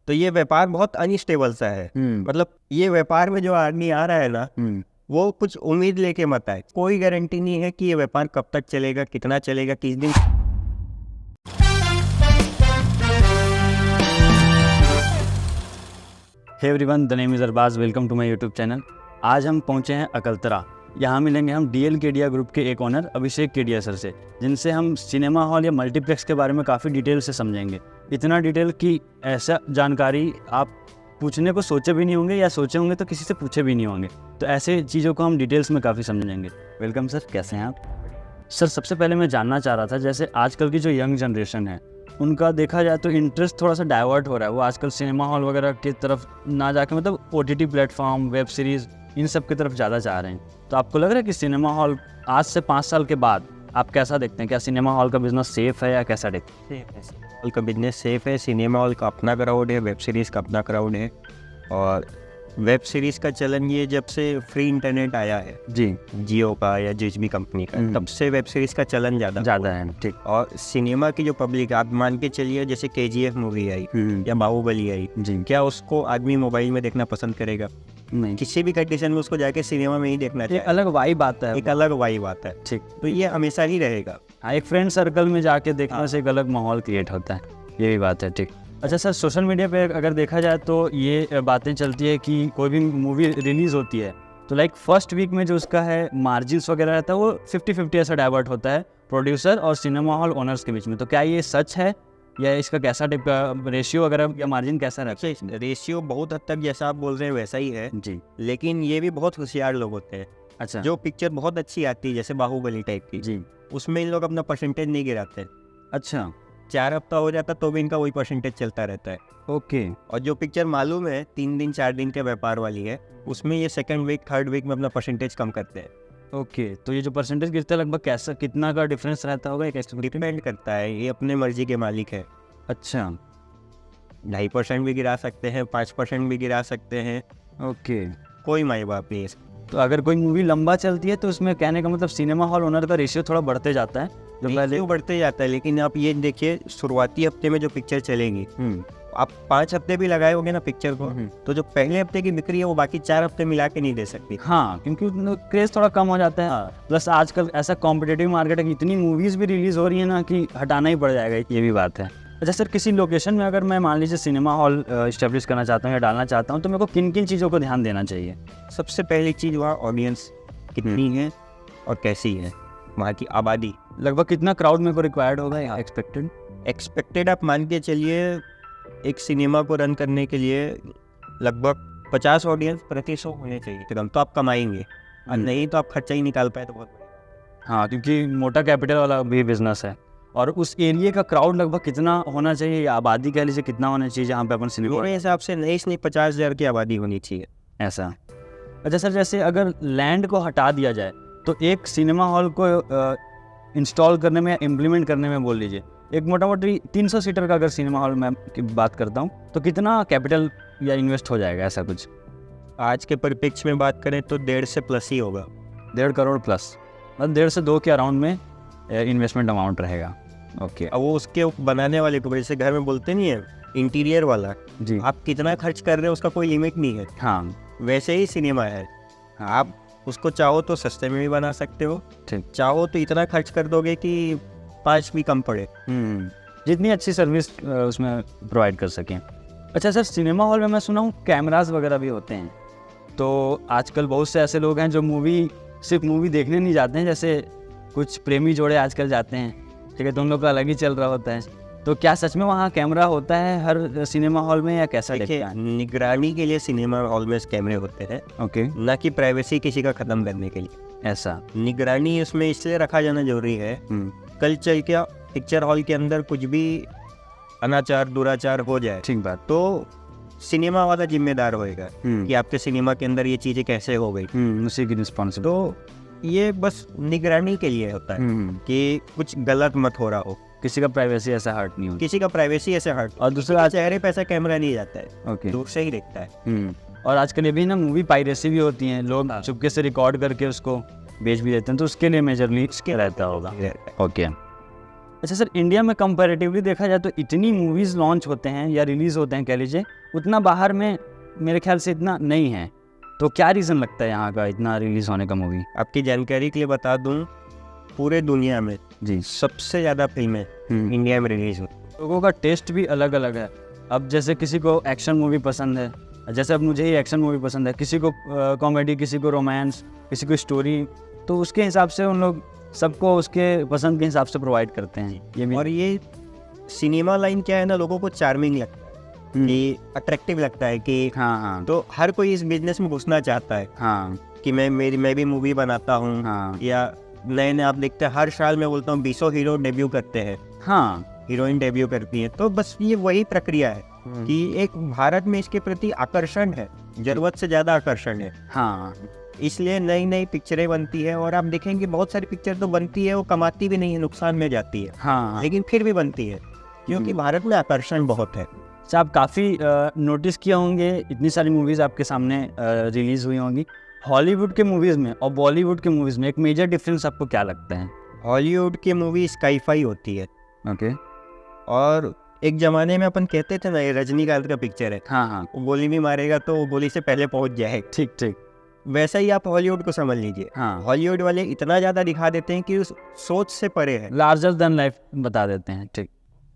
तो ये व्यापार बहुत अनस्टेबल सा है। मतलब ये व्यापार में जो आदमी आ रहा है ना, वो कुछ उम्मीद लेके मत आए। कोई गारंटी नहीं है कि ये व्यापार कब तक चलेगा, कितना चलेगा, किस दिन। Hey everyone, the name is Arbaaz. Welcome to my YouTube channel. आज हम पहुंचे हैं अकलतरा। यहाँ मिलेंगे हम डीएल केडिया ग्रुप के एक ओनर अभिषेक केडिया सर से, जिनसे हम सिनेमा हॉल या मल्टीप्लेक्स के बारे में काफ़ी डिटेल से समझेंगे। इतना डिटेल कि ऐसा जानकारी आप पूछने को सोचे भी नहीं होंगे, या सोचे होंगे तो किसी से पूछे भी नहीं होंगे। तो ऐसे चीज़ों को हम डिटेल्स में काफ़ी समझेंगे। वेलकम सर, कैसे हैं आप? सर, सबसे पहले मैं जानना चाह रहा था, जैसे आजकल की जो यंग जनरेशन है, उनका देखा जाए तो इंटरेस्ट थोड़ा सा डाइवर्ट हो रहा है। वो आजकल सिनेमा हॉल वगैरह की तरफ ना जाके मतलब ओटीटी प्लेटफॉर्म, वेब सीरीज़, इन सब की तरफ ज़्यादा जा रहे हैं। तो आपको लग रहा है कि सिनेमा हॉल आज से 5 साल के बाद आप कैसा देखते हैं? क्या सिनेमा हॉल का बिजनेस सेफ है या कैसा देखते हैं? सिनेमा हॉल का बिजनेस सेफ है। सिनेमा हॉल का अपना क्राउड है, वेब सीरीज़ का अपना क्राउड है। और वेब सीरीज़ का चलन ये जब से फ्री इंटरनेट आया है जी, जियो का या जिस भी कंपनी का, तब से वेब सीरीज़ का चलन ज़्यादा है। ठीक। और सिनेमा की जो पब्लिक, आप मान के चलिए जैसे KGF मूवी आई या बाहुबली आई जी। क्या उसको आदमी मोबाइल में देखना पसंद करेगा? नहीं, किसी भी कंडीशन में उसको जाके सिनेमा में ही देखना एक चाहिए। अलग वाइब आता है। एक अलग वाइब आता है। ठीक। तो ये हमेशा ही रहेगा। हाँ, एक फ्रेंड सर्कल में जाके देखने से एक अलग माहौल क्रिएट होता है। ये भी बात है। ठीक। अच्छा सर, सोशल मीडिया पे अगर देखा जाए तो ये बातें चलती है कि कोई भी मूवी रिलीज़ होती है तो लाइक फर्स्ट वीक में जो उसका है मार्जिन्स वगैरह रहता है, वो 50-50 ऐसा डाइवर्ट होता है प्रोड्यूसर और सिनेमा हॉल ओनर्स के बीच में। तो क्या ये सच है, या इसका कैसा टाइप का रेशियो वगैरह या मार्जिन कैसा रहता है? रेशियो बहुत हद तक जैसा आप बोल रहे हैं वैसा ही है जी। लेकिन ये भी बहुत होशियार लोग होते हैं। अच्छा। जो पिक्चर बहुत अच्छी आती है जैसे बाहुबली टाइप की जी। उसमें इन लोग अपना परसेंटेज नहीं गिराते। अच्छा। 4 हफ्ता हो जाता तो भी इनका वही परसेंटेज चलता रहता है। ओके। और जो पिक्चर मालूम है 3 दिन 4 दिन के व्यापार वाली है, उसमें ये सेकंड वीक थर्ड वीक में अपना परसेंटेज कम करते हैं। ओके, तो ये जो परसेंटेज गिरता है लगभग कैसा, कितना का डिफरेंस रहता होगा? एक डिपेंड करता है, ये अपने मर्जी के मालिक है। अच्छा। 2.5% भी गिरा सकते हैं, 5% भी गिरा सकते हैं। ओके। कोई माई बाप नहीं है। तो अगर कोई मूवी लंबा चलती है तो उसमें कहने का मतलब सिनेमा हॉल ओनर का रेशियो थोड़ा बढ़ते जाता है, जो पहले रेशियो बढ़ते जाता है। लेकिन आप ये देखिए, शुरुआती हफ्ते में जो पिक्चर चलेगी, आप 5 हफ्ते भी लगाए होंगे ना पिक्चर को, तो जो पहले हफ्ते की बिक्री है वो बाकी 4 हफ्ते मिला के नहीं दे सकती। हाँ, क्योंकि क्रेज थोड़ा कम हो जाता है। प्लस आजकल ऐसा कॉम्पिटेटिव मार्केट है कि इतनी मूवीज़ भी रिलीज़ हो रही है ना कि हटाना ही पड़ जाएगा। ये भी बात है। अच्छा सर, किसी लोकेशन में अगर मैं मान लीजिए सिनेमा हॉल इस्टेब्लिश करना चाहता हूँ या डालना चाहता हूँ, तो मेरे को किन किन चीज़ों को ध्यान देना चाहिए? सबसे पहली चीज़ वहाँ ऑडियंस कितनी है और कैसी है, वहाँ की आबादी। लगभग कितना क्राउड मेरे को रिक्वायर्ड होगा या एक्सपेक्टेड? आप मान के चलिए एक सिनेमा को रन करने के लिए लगभग 50 ऑडियंस प्रति शो होने चाहिए तुरंत, तो आप कमाएंगे। और नहीं तो आप खर्चा ही निकाल पाए तो बहुत बड़ी। हाँ, क्योंकि मोटा कैपिटल वाला भी बिजनेस है। और उस एरिया का क्राउड लगभग कितना होना चाहिए, या आबादी कह लीजिए कितना होना चाहिए जहाँ पे अपन सिनेमा? मेरे हिसाब से नहीं 50,000 की आबादी होनी चाहिए ऐसा। अच्छा सर, जैसे अगर लैंड को हटा दिया जाए तो एक सिनेमा हॉल को इंस्टॉल करने में या इम्प्लीमेंट करने में बोल लीजिए, एक मोटा मोटी 300 सीटर का अगर सिनेमा हॉल में की बात करता हूँ, तो कितना कैपिटल या इन्वेस्ट हो जाएगा? ऐसा कुछ आज के परिप्रेक्ष्य में बात करें तो 1.5 से प्लस ही होगा। 1.5 करोड़ प्लस, मतलब 1.5 से 2 के अराउंड में इन्वेस्टमेंट अमाउंट रहेगा। ओके। अब वो उसके बनाने वाले को, जैसे घर में बोलते नहीं है इंटीरियर वाला जी, आप कितना खर्च कर रहे हैं उसका कोई लिमिट नहीं है। हाँ, वैसे ही सिनेमा है। आप उसको चाहो तो सस्ते में भी बना सकते हो, ठीक। चाहो तो इतना खर्च कर दोगे कि 5 भी कम पड़े। जितनी अच्छी सर्विस उसमें प्रोवाइड कर सकें। अच्छा सर, सिनेमा हॉल में मैं सुना हूँ कैमरास वगैरह भी होते हैं। तो आजकल बहुत से ऐसे लोग हैं जो सिर्फ मूवी देखने नहीं जाते हैं, जैसे कुछ प्रेमी जोड़े आजकल जाते हैं, ठीक है, तो उन लोग का अलग ही चल रहा होता है। तो क्या सच में वहाँ कैमरा होता है हर सिनेमा हॉल में, या कैसा? देखिए, निगरानी के लिए सिनेमा हॉल में कैमरे होते हैं। ओके। ना कि प्राइवेसी किसी का ख़त्म करने के लिए। ऐसा। निगरानी उसमें इसलिए रखा जाना जरूरी है, कल चल के पिक्चर हॉल के अंदर कुछ भी अनाचार दुराचार हो जाए, ठीक बात, तो सिनेमा वाला जिम्मेदार होएगा कि आपके सिनेमा के अंदर ये चीज़ें कैसे हो गई, उसी की रिस्पॉन्सिबिलिटी। तो ये बस निगरानी के लिए होता है कि कुछ गलत मत हो रहा हो, किसी का प्राइवेसी ऐसा हर्ट नहीं होता, किसी का प्राइवेसी ऐसे हर्ट। और दूसरा चेहरे पे ऐसा कैमरा नहीं जाता है, ओके, दूर से ही देखता है। और आजकल ये भी ना मूवी पायरेसी भी होती हैं, लोग चुपके से रिकॉर्ड करके उसको बेच भी देते हैं, तो उसके लिए मेजरली इसके रहता होगा। ओके। अच्छा सर, इंडिया में कंपैरेटिवली देखा जाए तो इतनी मूवीज़ लॉन्च होते हैं या रिलीज़ होते हैं कह लीजिए, उतना बाहर में मेरे ख्याल से इतना नहीं है। तो क्या रीज़न लगता है यहाँ का इतना रिलीज़ होने का मूवी? आपकी जानकारी के लिए बता दूं, पूरे दुनिया में जी। सबसे ज़्यादा फिल्में इंडिया में रिलीज हुई। लोगों का टेस्ट भी अलग अलग है। अब जैसे किसी को एक्शन मूवी पसंद है, जैसे अब मुझे ही एक्शन मूवी पसंद है, किसी को कॉमेडी, किसी को रोमांस, किसी को स्टोरी, तो उसके हिसाब से उन लोग सबको उसके पसंद के हिसाब से प्रोवाइड करते हैं। ये भी और ये सिनेमा लाइन क्या है ना, लोगों को चार्मिंग लगता है, कि अट्रैक्टिव लगता है कि हाँ हाँ तो हर कोई इस बिजनेस में घुसना चाहता है हाँ कि मैं भी मूवी बनाता हूँ। हाँ या नए नए आप देखते हैं, हर साल मैं बोलता हूँ 20 हीरो डेब्यू करते हैं, हाँ हीरोइन डेब्यू करती है। तो बस ये वही प्रक्रिया है कि एक भारत में इसके प्रति आकर्षण है, जरूरत से ज़्यादा आकर्षण है, हाँ इसलिए नई नई पिक्चरें बनती है। और आप देखेंगे बहुत सारी पिक्चर तो बनती है, वो कमाती भी नहीं है, नुकसान में जाती है, हाँ। लेकिन फिर भी बनती है क्योंकि भारत में आकर्षण बहुत है। अच्छा, आप काफ़ी नोटिस किए होंगे, इतनी सारी मूवीज़ आपके सामने रिलीज़ हुई होंगी। हॉलीवुड के मूवीज़ में और बॉलीवुड के मूवीज़ में एक मेजर डिफरेंस आपको क्या लगता है? हॉलीवुड की मूवी स्काईफाई होती है, ओके। और एक ज़माने में अपन कहते थे ना, ये रजनीकांत का पिक्चर है, हाँ हाँ, वो गोली भी मारेगा तो वो गोली से पहले पहुंच जाए, ठीक ठीक। वैसा ही आप हॉलीवुड को समझ लीजिए। हाँ, हॉलीवुड वाले इतना ज़्यादा दिखा देते हैं कि उस सोच से परे है, लार्जर देन लाइफ बता देते हैं, ठीक।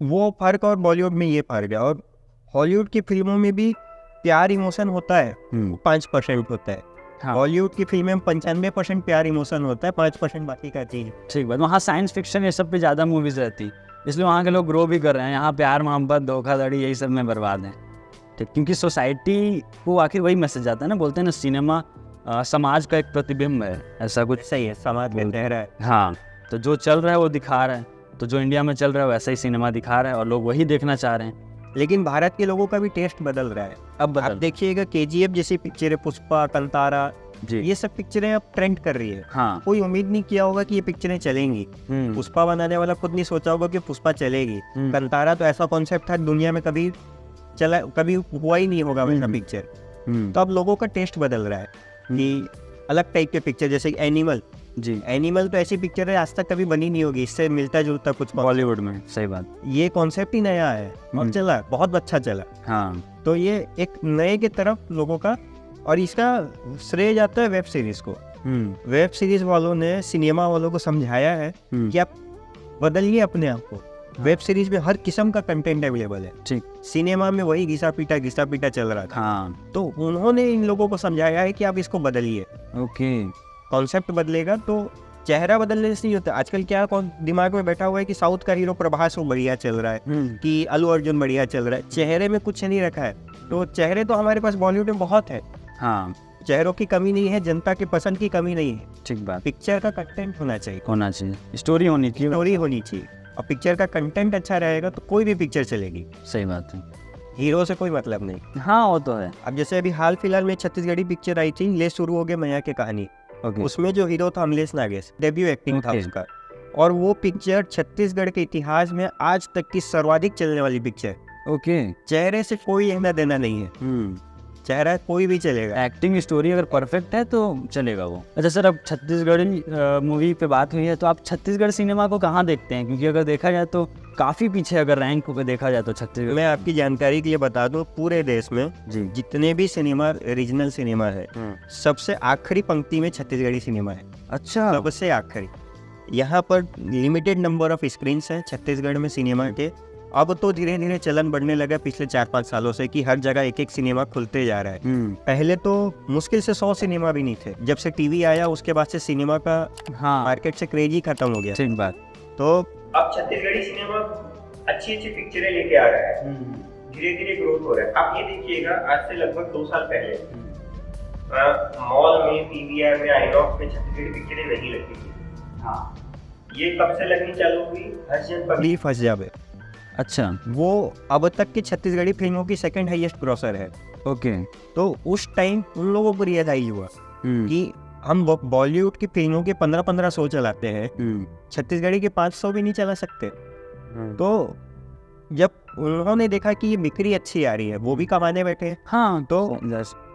वो फर्क, और बॉलीवुड में ये फर्क है। और हॉलीवुड की फिल्मों में भी प्यार इमोशन होता है, 5% होता है। हाँ, हॉलीवुड की फिल्में में 95% प्यार इमोशन होता है, 5% बाकी का चीज़। ठीक बात। वहाँ साइंस फिक्शन ये सब पे ज़्यादा मूवीज़ रहती, इसलिए वहाँ के लोग ग्रो भी कर रहे हैं। यहाँ प्यार मोहब्बत धोखाधड़ी यही सब में बर्बाद हैं, ठीक। क्योंकि सोसाइटी को आखिर वही मैसेज आता है ना, बोलते हैं ना सिनेमा समाज का एक प्रतिबिंब है, ऐसा कुछ। सही है, समाज में रह रहा है। हाँ, तो जो चल रहा है वो दिखा रहा है, तो जो इंडिया में चल रहा है वैसा ही सिनेमा दिखा रहा है और लोग वही देखना चाह रहे हैं। लेकिन भारत के लोगों का भी टेस्ट बदल रहा है। अब आप देखिएगा KGF जैसी पिक्चरें, पुष्पा, कंतारा, जी, ये सब पिक्चरें अब ट्रेंड कर रही है। हाँ। कोई उम्मीद नहीं किया होगा कि ये पिक्चरें चलेंगी। पुष्पा बनाने वाला खुद नहीं सोचा होगा कि पुष्पा चलेगी। कंतारा तो ऐसा कॉन्सेप्ट था, दुनिया में कभी हुआ ही नहीं होगा वैसा पिक्चर। तो अब लोगों का टेस्ट बदल रहा है कि अलग टाइप के पिक्चर, जैसे एनिमल। जी, एनिमल तो ऐसी पिक्चर है आज तक कभी बनी नहीं होगी, इससे मिलता जुलता कुछ बॉलीवुड में। सही बात। ये कॉन्सेप्ट ही नया है और चला, बहुत अच्छा चला। हाँ, तो ये एक नए की तरफ लोगों का, और इसका श्रेय जाता है वेब सीरीज को। वेब सीरीज वालों ने सिनेमा वालों को समझाया है कि आप बदलिए अपने आप को। वेब सीरीज में हर किस्म का कंटेंट अवेलेबल है, ठीक। सिनेमा में वही घिसा पीटा चल रहा था। हाँ, तो उन्होंने इन लोगों को समझाया है कि आप इसको बदलिए। ओके। कॉन्सेप्ट बदलेगा तो चेहरा बदलने से नहीं होता। आजकल क्या दिमाग में बैठा हुआ है कि साउथ का हीरो प्रभास वो बढ़िया चल रहा है, कि अल्लू अर्जुन बढ़िया चल रहा है, चेहरे में कुछ नहीं रखा है। तो चेहरे तो हमारे पास बॉलीवुड में बहुत है, हाँ, चेहरों की कमी नहीं है, जनता के पसंद की कमी नहीं है। ठीक बात। पिक्चर का कंटेंट होना चाहिए, स्टोरी होनी चाहिए। स्टोरी होनी चाहिए, और पिक्चर का कंटेंट अच्छा रहेगा तो कोई भी पिक्चर चलेगी। सही बात है। हीरो से कोई मतलब नहीं। हाँ, वो तो है। अब जैसे अभी हाल फिलहाल में छत्तीसगढ़ी पिक्चर आई थी, ले शुरू हो गए मैया की कहानी। ओके। उसमें जो हीरो था अमलेश नागेश, डेब्यू एक्टिंग था ओके। उसका, और वो पिक्चर छत्तीसगढ़ के इतिहास में आज तक की सर्वाधिक चलने वाली पिक्चर। ओके। चेहरे से कोई लेना देना नहीं है, चेहरा कोई भी चलेगा। एक्टिंग स्टोरी अगर परफेक्ट है तो चलेगा वो। अच्छा सर, अब छत्तीसगढ़ी मूवी पे बात हुई है, तो आप छत्तीसगढ़ सिनेमा को कहाँ देखते हैं? क्योंकि अगर देखा जाए तो काफ़ी पीछे, अगर रैंक को देखा जाए तो छत्तीसगढ़। मैं आपकी जानकारी के लिए बता दूं, पूरे देश में जी, जितने भी सिनेमा, रीजनल सिनेमा है, सबसे आखिरी पंक्ति में छत्तीसगढ़ी सिनेमा है। अच्छा। सबसे आखिरी। यहाँ पर लिमिटेड नंबर ऑफ स्क्रीन्स हैं छत्तीसगढ़ में सिनेमा के। अब तो धीरे धीरे चलन बढ़ने लगा पिछले 4-5 सालों से कि हर जगह एक एक सिनेमा खुलते जा रहा है। पहले तो मुश्किल से 100 सिनेमा भी नहीं थे। जब से टीवी आया उसके बाद से सिनेमा का हाँ, मार्केट से क्रेज ही खत्म हो गया। ठीक बात। तो अब छत्तीसगढ़ी सिनेमा अच्छी अच्छी पिक्चरें लेके आ रहा है, धीरे धीरे ग्रोथ हो रहा है। आप ये देखिएगा, आज से लगभग 2 साल पहले मॉल में, PVR में, आइनॉक्स में छत्तीसगढ़ी पिक्चरें नहीं लगती थी। हाँ, ये कब से लगनी चालू हुई? हर जन पगली फंस जावे। अच्छा। वो अब तक की छत्तीसगढ़ी फिल्मों की सेकंड हाईएस्ट ग्रॉसर है। ओके। तो उस टाइम उन लोगों को रियलाइज हुआ कि हम बॉलीवुड की फिल्मों के 15-15 शो चलाते हैं, छत्तीसगढ़ी के 500 भी नहीं चला सकते। तो जब उन्होंने देखा कि ये बिक्री अच्छी आ रही है, वो भी कमाने बैठे हैं, हाँ, तो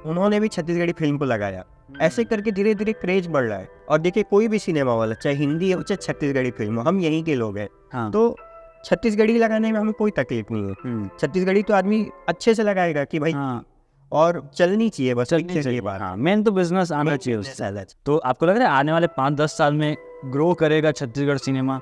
उन्होंने भी छत्तीसगढ़ी फिल्म को लगाया। ऐसे करके धीरे धीरे क्रेज बढ़ रहा है। और देखिए कोई भी सिनेमा वाला, चाहे हिंदी हो चाहे छत्तीसगढ़ी फिल्म हो, हम यहीं के लोग हैं, हाँ। तो छत्तीसगढ़ी लगाने में हमें कोई तकलीफ नहीं है। छत्तीसगढ़ी तो आदमी अच्छे से लगाएगा कि भाई, हाँ, और चलनी चाहिए, बस चलनी पिक्चर की चाहिए। बात। हाँ, मेन तो बिजनेस आना चाहिए उससे। बिल्कुल तो आपको लग रहा है आने वाले 5-10 साल में ग्रो करेगा छत्तीसगढ़ सिनेमा?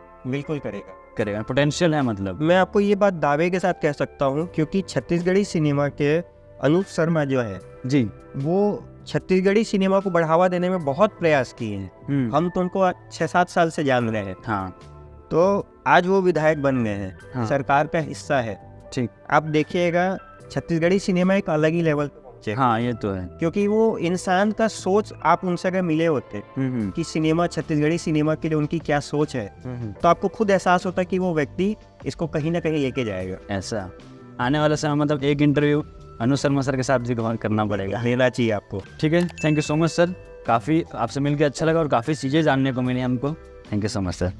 करेगा। पोटेंशियल है मतलब? मैं आपको ये बात दावे के साथ कह सकता हूँ, क्योंकि छत्तीसगढ़ी सिनेमा के अनूप शर्मा जो है जी। वो छत्तीसगढ़ी सिनेमा को बढ़ावा देने में बहुत प्रयास किए हैं। हम तो उनको 6-7 साल से जान रहे हैं। हाँ, तो आज वो विधायक बन गए हैं। हाँ। सरकार का हिस्सा है। ठीक। आप देखिएगा छत्तीसगढ़ी सिनेमा एक अलग ही लेवल पे पहुंचे। हाँ, ये तो है। क्योंकि वो इंसान का सोच, आप उनसे अगर मिले होते कि सिनेमा, छत्तीसगढ़ी सिनेमा के लिए उनकी क्या सोच है, तो आपको खुद एहसास होता कि वो व्यक्ति इसको कहीं ना कहीं लेके जाएगा। ऐसा आने वाले समय मतलब एक इंटरव्यू अनु शर्मा सर के साथ भी करना पड़ेगा। लेना चाहिए आपको। ठीक है, thank you so much sir. काफ़ी आपसे मिलकर अच्छा लगा और काफ़ी चीज़ें जानने को मिली हमको। Thank you so much sir.